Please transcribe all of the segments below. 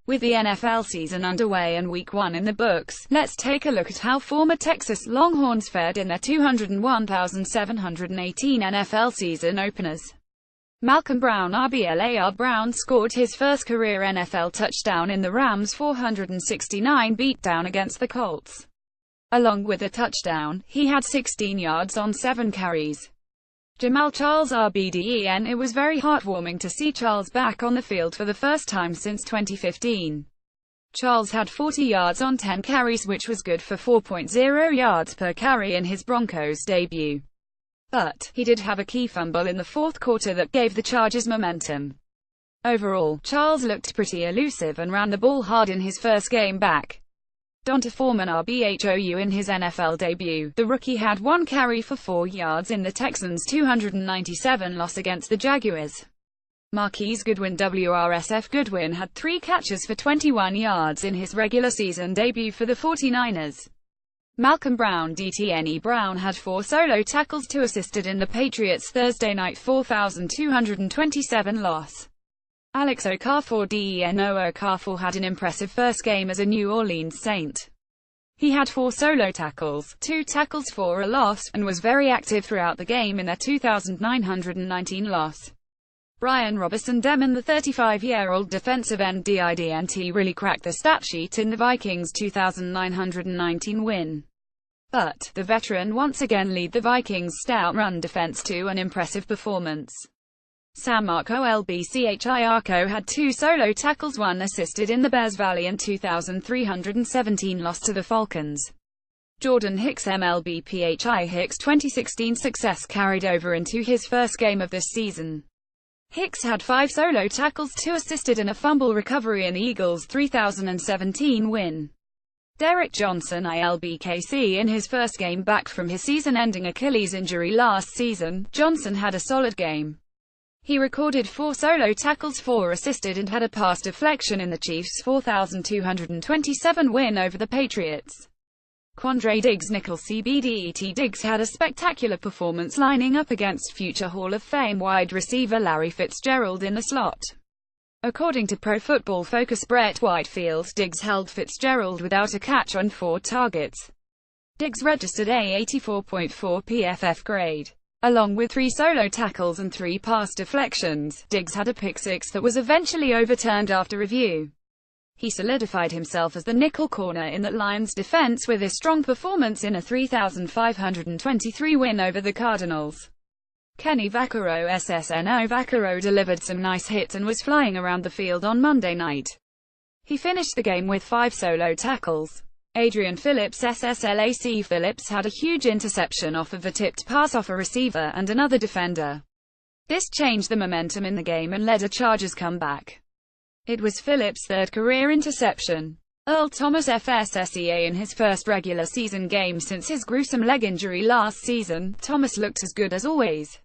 With the NFL season underway and Week 1 in the books, let's take a look at how former Texas Longhorns fared in their 201,718 NFL season openers. Malcolm Brown RBLAR Brown scored his first career NFL touchdown in the Rams' 469 beatdown against the Colts. Along with a touchdown, he had 16 yards on 7 carries. Jamaal Charles RBDEN It was very heartwarming to see Charles back on the field for the first time since 2015. Charles had 40 yards on 10 carries, which was good for 4.0 yards per carry in his Broncos debut. But he did have a key fumble in the fourth quarter that gave the Chargers momentum. Overall, Charles looked pretty elusive and ran the ball hard in his first game back. D'Onta Foreman RBHOU In his NFL debut, the rookie had 1 carry for 4 yards in the Texans' 297 loss against the Jaguars. Marquise Goodwin WRSF Goodwin had 3 catches for 21 yards in his regular season debut for the 49ers. Malcolm Brown DTNE Brown had 4 solo tackles, 2 assisted in the Patriots' Thursday night 4,227 loss. Alex Okafor DENO Okafor had an impressive first game as a New Orleans Saint. He had 4 solo tackles, 2 tackles for a loss, and was very active throughout the game in their 2,919 loss. Brian Robinson Demon The 35-year-old defensive end DIDNT really cracked the stat sheet in the Vikings' 2,919 win. But the veteran once again led the Vikings' stout run defense to an impressive performance. Sam Marco LBCHI had 2 solo tackles, 1 assisted in the Bears' valiant 2,317 loss to the Falcons. Jordan Hicks MLBPHI Hicks' 2016 success carried over into his first game of this season. Hicks had 5 solo tackles, 2 assisted and a fumble recovery in the Eagles' 3,017 win. Derek Johnson ILBKC In his first game back from his season-ending Achilles injury last season, Johnson had a solid game. He recorded 4 solo tackles, 4 assisted and had a pass deflection in the Chiefs' 4,227 win over the Patriots. Quandre Diggs Nickel CBDET Diggs had a spectacular performance lining up against future Hall of Fame wide receiver Larry Fitzgerald in the slot. According to Pro Football Focus Brett Whitefield, Diggs held Fitzgerald without a catch on 4 targets. Diggs registered a 84.4 PFF grade. Along with 3 solo tackles and 3 pass deflections, Diggs had a pick-6 that was eventually overturned after review. He solidified himself as the nickel corner in the Lions' defense with a strong performance in a 3,523 win over the Cardinals. Kenny Vaccaro SSNO Vaccaro delivered some nice hits and was flying around the field on Monday night. He finished the game with 5 solo tackles. Adrian Phillips SSLAC Phillips had a huge interception off of a tipped pass off a receiver and another defender. This changed the momentum in the game and led a Chargers comeback. It was Phillips' 3rd career interception. Earl Thomas FSSEA In his first regular season game since his gruesome leg injury last season, Thomas looked as good as always.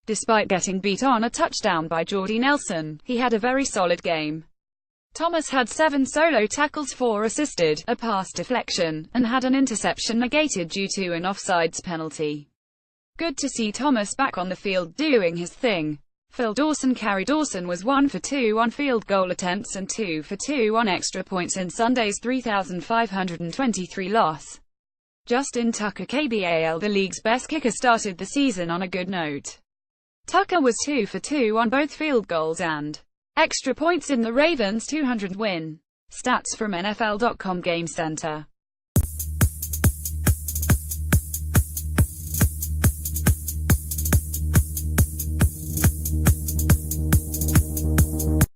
Despite getting beat on a touchdown by Jordy Nelson, he had a very solid game. Thomas had 7 solo tackles, 4 assisted, a pass deflection, and had an interception negated due to an offsides penalty. Good to see Thomas back on the field doing his thing. Phil Dawson Carry Dawson was 1 for 2 on field goal attempts and 2 for 2 on extra points in Sunday's 3,523 loss. Justin Tucker KBAL The league's best kicker started the season on a good note. Tucker was 2 for 2 on both field goals and extra points in the Ravens' 200 win. Stats from NFL.com Game Center.